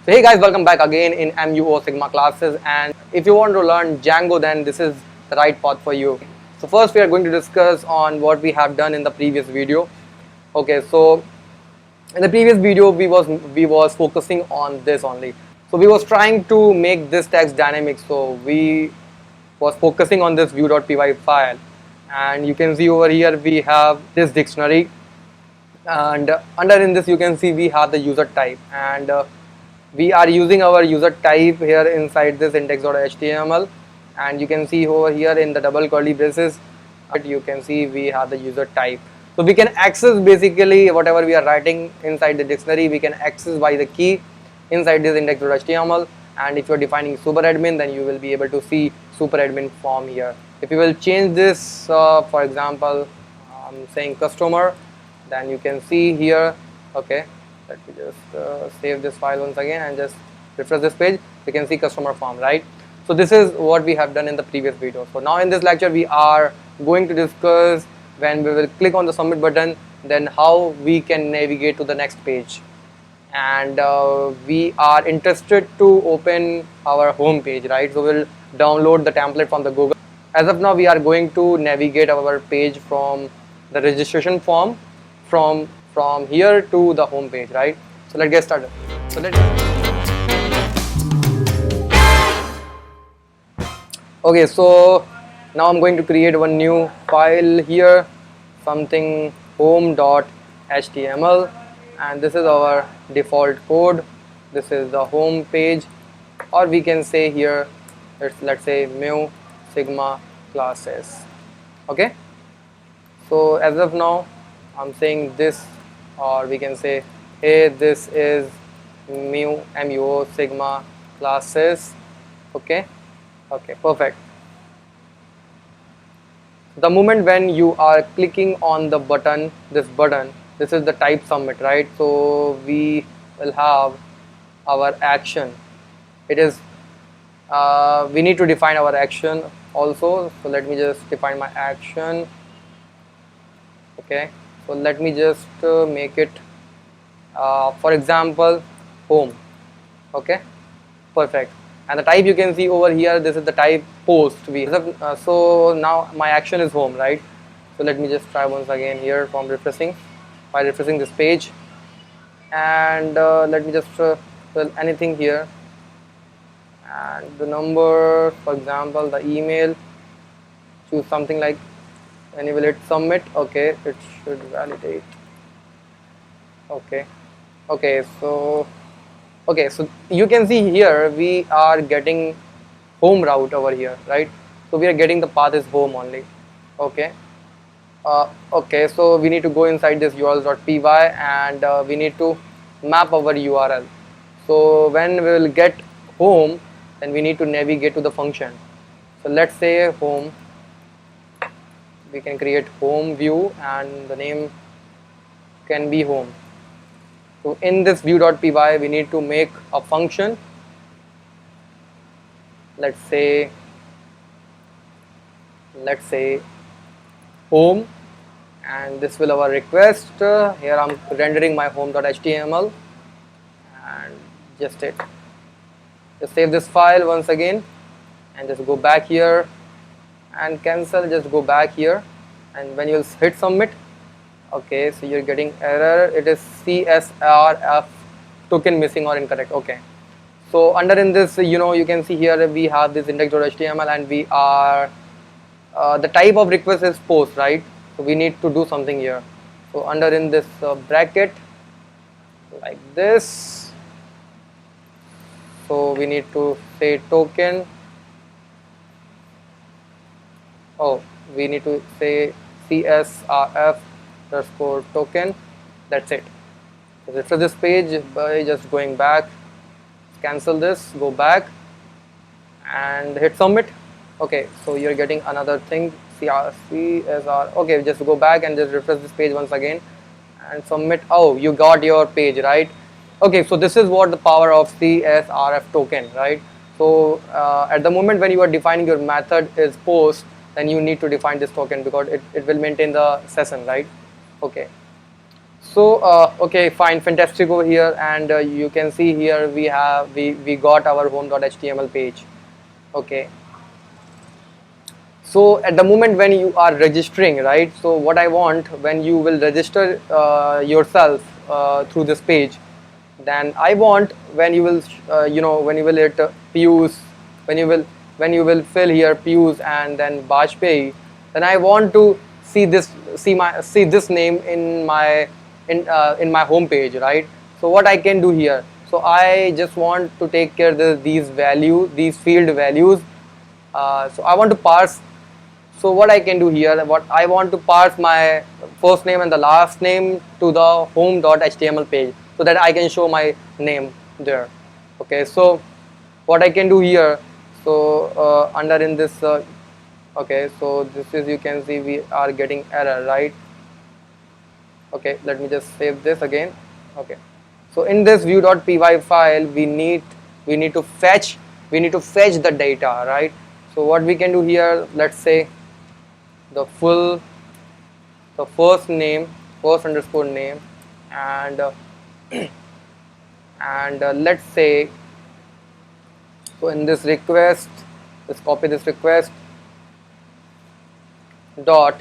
So hey guys, welcome back again in MUO Sigma classes, and if you want to learn Django, then this is the right path for you. So first we are going to discuss on what we have done in the previous video. Okay, so in the previous video we was focusing on this only. So we was trying to make this text dynamic, so we was focusing on this view.py file, and you can see over here we have this dictionary, and under in this you can see we have the user type, and we are using our user type here inside this index.html, and you can see over here in the double curly braces you can see we have the user type. So we can access basically whatever we are writing inside the dictionary, we can access by the key inside this index.html, and if you are defining super admin, then you will be able to see super admin form here. If you will change this, for example, I'm saying customer, then you can see here. Okay, let me just save this file once again and just refresh this page. You can see customer form, right? So this is what we have done in the previous video. So now in this lecture we are going to discuss, when we will click on the submit button, then how we can navigate to the next page, and we are interested to open our home page, right? So we'll download the template from the Google. As of now we are going to navigate our page from the registration form from here to the home page, right? So let's get started. Okay, so now I'm going to create one new file here, something home.html, and this is our default code. This is the home page, or we can say here let's say mu sigma classes. Okay, so as of now I'm saying this, or we can say, hey, this is MUO sigma classes. Okay, perfect. The moment when you are clicking on the button, this is the type submit, right? So we will have our action. It is we need to define our action also. So let me just define my action. Okay, so let me just make it for example home. Okay, perfect. And the type you can see over here, this is the type post we have. So now my action is home, right? So let me just try once again here from refreshing, by refreshing this page, and let me just fill anything here, and the number, for example the email, choose something like, and you will hit submit. Okay, it should validate. Okay, so you can see here we are getting home route over here, right? So we are getting the path is home only. Okay, so we need to go inside this urls.py, and we need to map our URL. So when we will get home, then we need to navigate to the function. So let's say home, we can create home view, and the name can be home. So in this view.py we need to make a function, let's say home, and this will our request. Here I'm rendering my home.html, and just save this file once again, and just go back here and cancel, just go back here, and when you hit submit, okay, so you're getting error, it is CSRF token missing or incorrect. Okay, so under in this, you can see here we have this index.html, and we are the type of request is post, right? So we need to do something here. So under in this bracket like this, so we need to say token. We need to say CSRF underscore token. That's it. So refresh this page by just going back, cancel this, go back and hit submit. Okay, so you're getting another thing, CSR. Okay, just go back and just refresh this page once again and submit. Oh, you got your page, right? Okay, so this is what the power of CSRF token, right? So at the moment when you are defining your method is post, then you need to define this token, because it will maintain the session, right? Okay, So okay, fine, fantastic over here, and you can see here we got our home.html page. Okay, so at the moment when you are registering, right, so what I want, when you will register yourself through this page, then I want when you will when you will hit Piyush, when you will fill here Piyush and then Bajpayee, then I want to see this name in my home page, right? So what I can do here, so I just want to take care of these field values. So I want to parse. So what I can do here, what I want to parse my first name and the last name to the home.html page, so that I can show my name there. Okay, so what I can do here, so under in this okay, so this is, you can see we are getting error, right? Okay, let me just save this again. Okay, so in this view.py file we need to fetch the data, right? So what we can do here, let's say the first name, first underscore name, and let's say, so in this request, let's copy this request dot,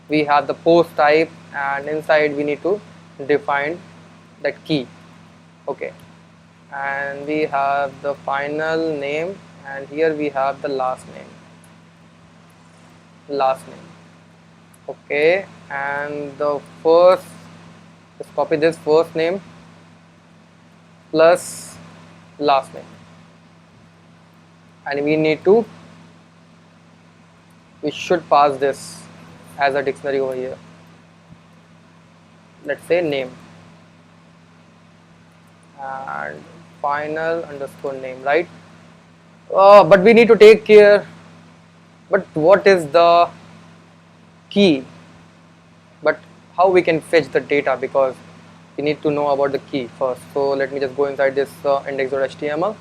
we have the post type, and inside we need to define that key. Okay, and we have the final name, and here we have the last name. Okay, and the first, let's copy this first name plus last name, and we should pass this as a dictionary over here. Let's say name and final underscore name, right? But we need to take care, but what is the key, but how we can fetch the data, because we need to know about the key first. So let me just go inside this index.html,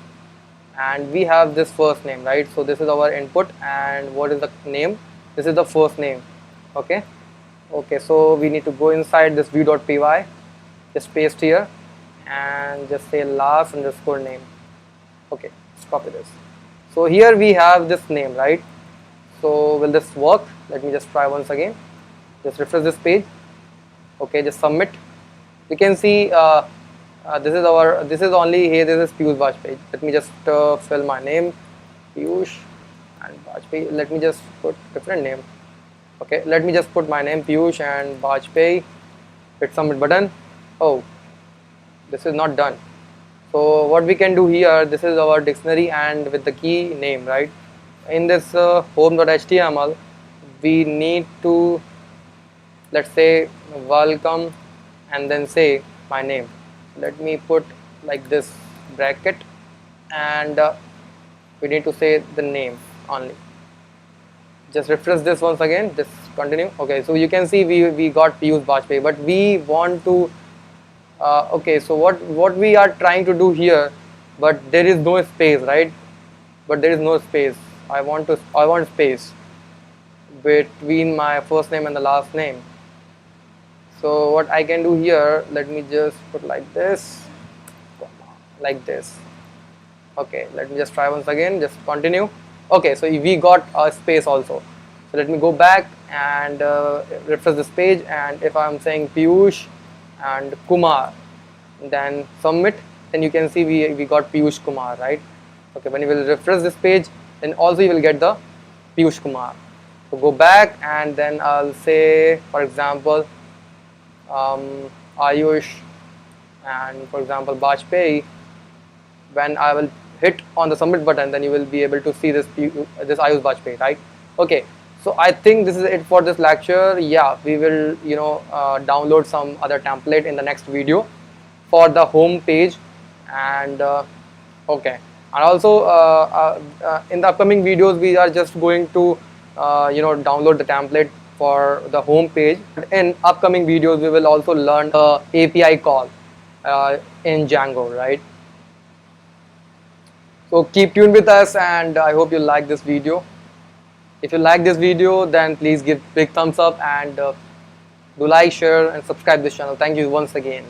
and we have this first name, right? So this is our input, and what is the name? This is the first name. Okay, so we need to go inside this view.py, just paste here and just say last underscore name. Okay, let's copy this. So here we have this name, right? So will this work? Let me just try once again. Just refresh this page. Okay, just submit. You can see this is only here. This is Piyush Bajpayee. Let me just fill my name, Piyush and Bajpayee. Let me just put different name. Okay, let me just put my name Piyush and Bajpayee. Hit submit button. Oh, this is not done. So what we can do here, this is our dictionary and with the key name, right? In this home.html, we need to, let's say, welcome, and then say my name. Let me put like this bracket, and we need to say the name only. Just refresh this once again, just continue. Okay, so you can see we got Piyush Bajpayee, but we want to okay, so what we are trying to do here, but there is no space, right? But there is no space. I want space between my first name and the last name. So what I can do here, let me just put like this. Okay, let me just try once again, just continue. Okay, so we got a space also. So let me go back and refresh this page, and if I'm saying Piyush and Kumar, then submit, then you can see we got Piyush Kumar, right? Okay, when you will refresh this page, then also you will get the Piyush Kumar. So go back, and then I'll say, for example, Ayush and for example Bajpayee. When I will hit on the submit button, then you will be able to see this Ayush Bajpayee, right? Okay, so I think this is it for this lecture. Yeah, we will download some other template in the next video for the home page, and okay, and also in the upcoming videos we are just going to download the template for the home page. In upcoming videos we will also learn the API call in Django, right? So keep tuned with us, and I hope you like this video. If you like this video, then please give big thumbs up, and Do like, share and subscribe this channel. Thank you once again.